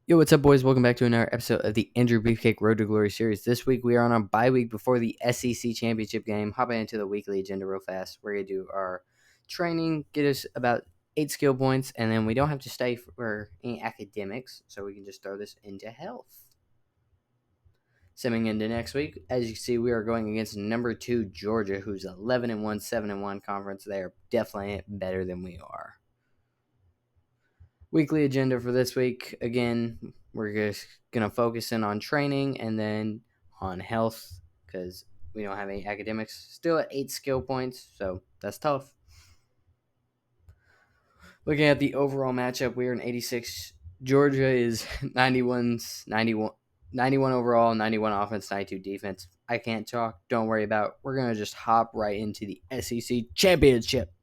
Yo, what's up, boys? Welcome back to another episode of the Andrew Beefcake Road to Glory series. This week, we are on our bye week before the SEC championship game. Hopping into the weekly agenda real fast. We're going to do our training, get us about 8 skill points, and then we don't have to stay for any academics, so we can just throw this into health. Simming into next week, as you can see, we are going against number 2 Georgia, who's 11-1, 7-1 conference. They are definitely better than we are. Weekly agenda for this week, again, we're just going to focus in on training and then on health because we don't have any academics. Still at 8 skill points, so that's tough. Looking at the overall matchup, we are in 86. Georgia is 91 overall, 91 offense, 92 defense. I can't talk. Don't worry about it. We're going to just hop right into the SEC championship.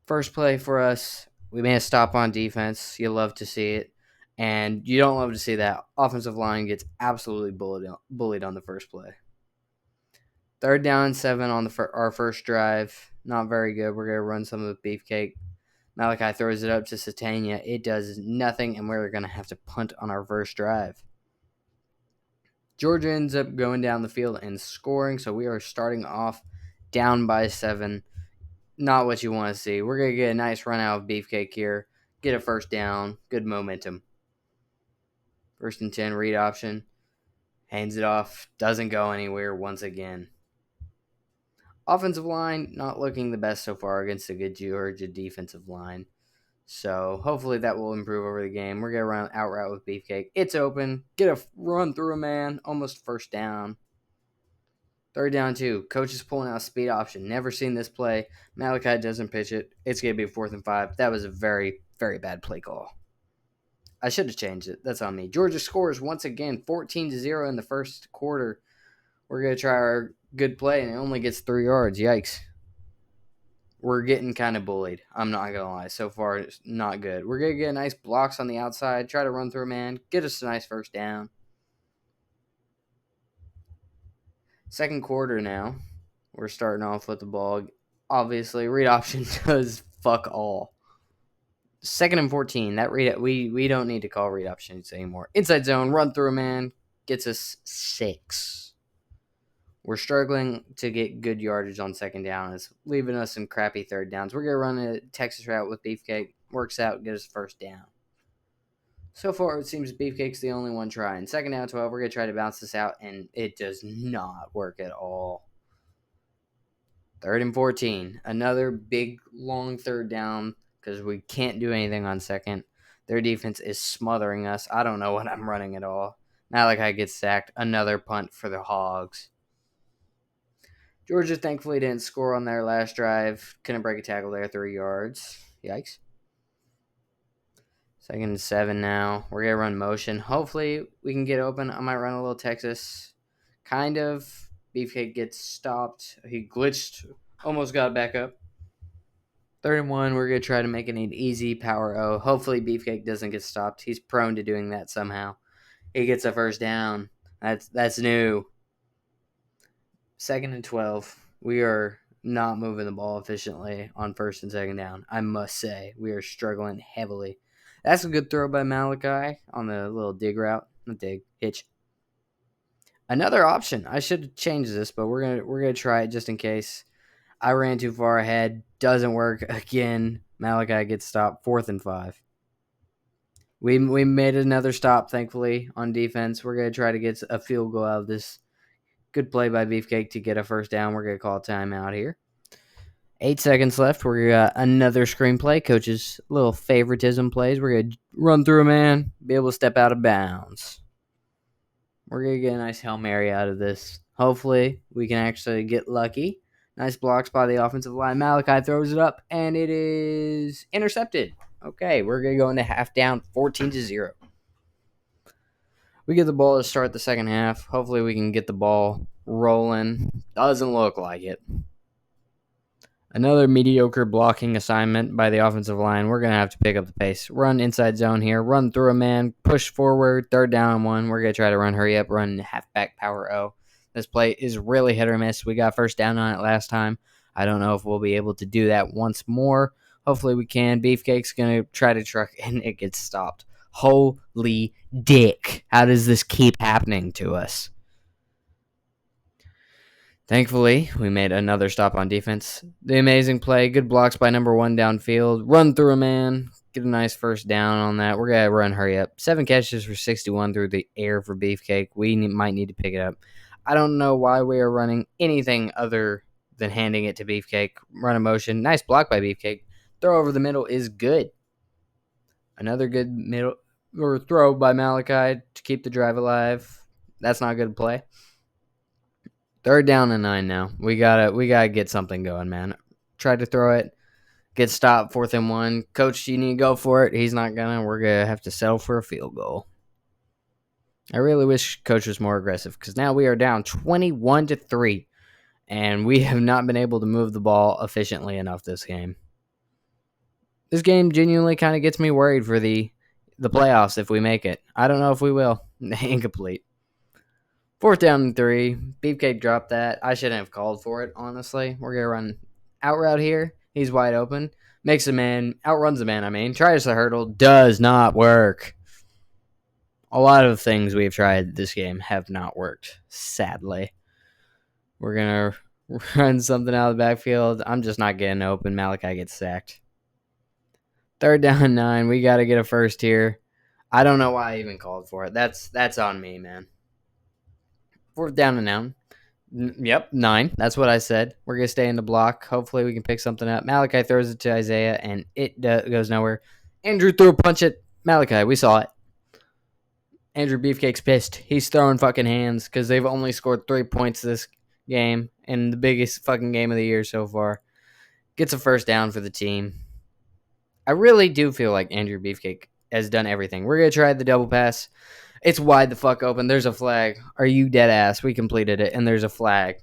First play for us. We made a stop on defense. You love to see it. And you don't love to see that offensive line gets absolutely bullied on the first play. 3rd down and 7 on our first drive. Not very good. We're going to run some of the Beefcake. Malachi throws it up to Satania. It does nothing, and we're going to have to punt on our first drive. Georgia ends up going down the field and scoring, so we are starting off down by 7. Not what you want to see. We're going to get a nice run out of Beefcake here. Get a first down. Good momentum. 1st and 10, read option. Hands it off. Doesn't go anywhere once again. Offensive line, not looking the best so far against a good Georgia defensive line. So hopefully that will improve over the game. We're going to run out route with Beefcake. It's open. Get a run through a man. Almost first down. 3rd down 2. Coach is pulling out a speed option. Never seen this play. Malachi doesn't pitch it. It's going to be 4th and 5. That was a very, very bad play call. I should have changed it. That's on me. Georgia scores once again 14-0 in the first quarter. We're going to try our good play, and it only gets 3 yards. Yikes. We're getting kind of bullied. I'm not going to lie. So far, it's not good. We're going to get nice blocks on the outside, try to run through a man, get us a nice first down. Second quarter now. We're starting off with the ball. Obviously, read option does fuck all. 2nd and 14. That we don't need to call read options anymore. Inside zone, run through a man, gets us 6. We're struggling to get good yardage on 2nd down. It's leaving us some crappy 3rd downs. We're going to run a Texas route with Beefcake. Works out, get us first down. So far, it seems Beefcake's the only one trying. 2nd down 12, we're going to try to bounce this out, and it does not work at all. 3rd and 14. Another big, long 3rd down because we can't do anything on 2nd. Their defense is smothering us. I don't know what I'm running at all. Malachi gets sacked. Another punt for the Hogs. Georgia thankfully didn't score on their last drive. Couldn't break a tackle there, 3 yards. Yikes. 2nd and 7 now. We're going to run motion. Hopefully we can get open. I might run a little Texas. Kind of. Beefcake gets stopped. He glitched. Almost got back up. 3rd and 1. We're going to try to make it an easy power O. Hopefully Beefcake doesn't get stopped. He's prone to doing that somehow. He gets a first down. That's new. 2nd and 12. We are not moving the ball efficiently on 1st and 2nd down. I must say, we are struggling heavily. That's a good throw by Malachi on the little dig route. Not dig, hitch. Another option. I should have changed this, but we're gonna try it just in case. I ran too far ahead. Doesn't work again. Malachi gets stopped. 4th and 5. We made another stop, thankfully, on defense. We're gonna try to get a field goal out of this. Good play by Beefcake to get a first down. We're gonna call a timeout here. 8 seconds left. We're got another screenplay. Coach's little favoritism plays. We're going to run through a man, be able to step out of bounds. We're going to get a nice Hail Mary out of this. Hopefully, we can actually get lucky. Nice blocks by the offensive line. Malachi throws it up, and it is intercepted. Okay, we're going to go into half down 14-0. We get the ball to start the second half. Hopefully, we can get the ball rolling. Doesn't look like it. Another mediocre blocking assignment by the offensive line. We're going to have to pick up the pace. Run inside zone here. Run through a man. Push forward. 3rd down and 1. We're going to try to run hurry up. Run halfback power O. This play is really hit or miss. We got first down on it last time. I don't know if we'll be able to do that once more. Hopefully we can. Beefcake's going to try to truck, and it gets stopped. Holy dick. How does this keep happening to us? Thankfully, we made another stop on defense. The amazing play, good blocks by number one downfield, run through a man, get a nice first down on that. We're going to run hurry up. 7 catches for 61 through the air for Beefcake. We might need to pick it up. I don't know why we are running anything other than handing it to Beefcake. Run a motion. Nice block by Beefcake. Throw over the middle is good. Another good middle or throw by Malachi to keep the drive alive. That's not a good play. 3rd down and 9 now. We gotta get something going, man. Tried to throw it, get stopped, 4th and 1. Coach, you need to go for it. He's not gonna. We're gonna have to settle for a field goal. I really wish Coach was more aggressive because now we are down 21-3, and we have not been able to move the ball efficiently enough this game. This game genuinely kind of gets me worried for the playoffs if we make it. I don't know if we will. Incomplete. 4th down and 3. Beefcake dropped that. I shouldn't have called for it, honestly. We're going to run out route here. He's wide open. Makes a man. Outruns a man, Tries the hurdle. Does not work. A lot of things we've tried this game have not worked, sadly. We're going to run something out of the backfield. I'm just not getting open. Malachi gets sacked. 3rd down and 9. We got to get a first here. I don't know why I even called for it. That's on me, man. 4th down and 9. Yep, 9. That's what I said. We're going to stay in the block. Hopefully we can pick something up. Malachi throws it to Isaiah, and it goes nowhere. Andrew threw a punch at Malachi. We saw it. Andrew Beefcake's pissed. He's throwing fucking hands because they've only scored 3 points this game in the biggest fucking game of the year so far. Gets a first down for the team. I really do feel like Andrew Beefcake has done everything. We're going to try the double pass. It's wide the fuck open. There's a flag. Are you dead ass? We completed it, and there's a flag.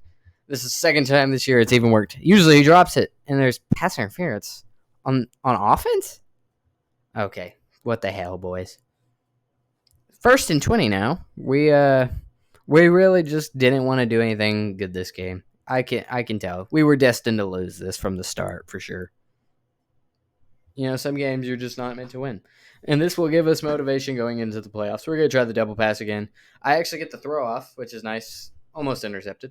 This is the 2nd time this year it's even worked. Usually he drops it, and there's pass interference. On offense? Okay. What the hell, boys? 1st and 20 now. We really just didn't want to do anything good this game. I can tell. We were destined to lose this from the start, for sure. Some games you're just not meant to win. And this will give us motivation going into the playoffs. We're going to try the double pass again. I actually get the throw off, which is nice. Almost intercepted.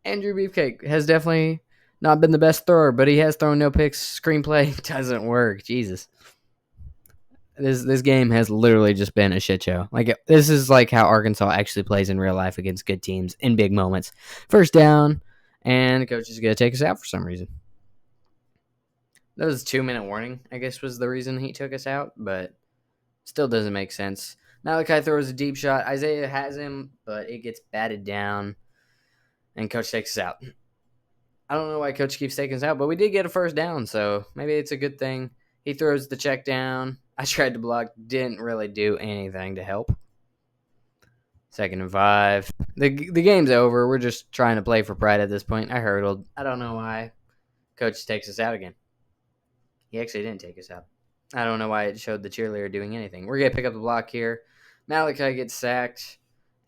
Andrew Beefcake has definitely not been the best thrower, but he has thrown no picks. Screenplay doesn't work. Jesus. This game has literally just been a shit show. This is like how Arkansas actually plays in real life against good teams in big moments. 1st down, and the coach is going to take us out for some reason. That was a 2-minute warning, I guess, was the reason he took us out, but still doesn't make sense. Malachi throws a deep shot. Isaiah has him, but it gets batted down, and coach takes us out. I don't know why coach keeps taking us out, but we did get a first down, so maybe it's a good thing. He throws the check down. I tried to block, didn't really do anything to help. 2nd and 5. The game's over. We're just trying to play for pride at this point. I hurdled. I don't know why coach takes us out again. He actually didn't take us out. I don't know why it showed the cheerleader doing anything. We're going to pick up the block here. Malachi gets sacked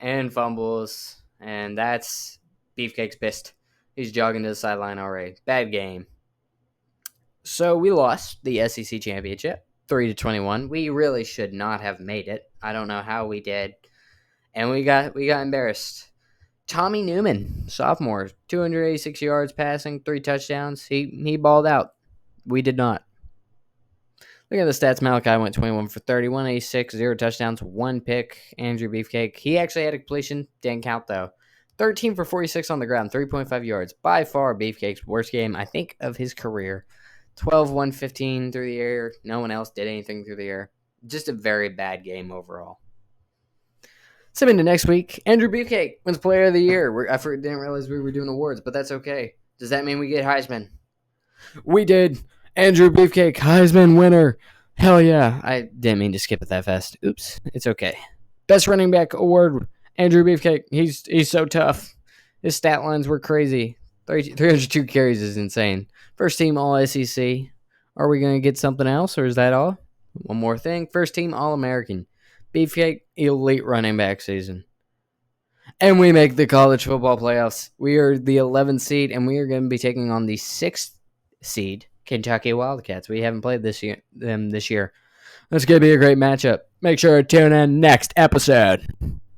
and fumbles, and that's Beefcake's pissed. He's jogging to the sideline already. Bad game. So we lost the SEC championship, 3-21. We really should not have made it. I don't know how we did. And we got embarrassed. Tommy Newman, sophomore, 286 yards passing, 3 touchdowns. He balled out. We did not. Look at the stats. Malachi went 21 for 30, 186, 0 touchdowns, 1 pick. Andrew Beefcake, he actually had a completion. Didn't count, though. 13 for 46 on the ground, 3.5 yards. By far, Beefcake's worst game, I think, of his career. 12, 115 through the air. No one else did anything through the air. Just a very bad game overall. So into next week, Andrew Beefcake wins Player of the Year. I didn't realize we were doing awards, but that's okay. Does that mean we get Heisman? We did. Andrew Beefcake, Heisman winner. Hell yeah. I didn't mean to skip it that fast. Oops. It's okay. Best running back award, Andrew Beefcake. He's so tough. His stat lines were crazy. 302 carries is insane. First team All-SEC. Are we going to get something else, or is that all? One more thing. First team All-American. Beefcake, elite running back season. And we make the college football playoffs. We are the 11th seed, and we are going to be taking on the 6th seed, Kentucky Wildcats. We haven't played them this year. That's going to be a great matchup. Make sure to tune in next episode.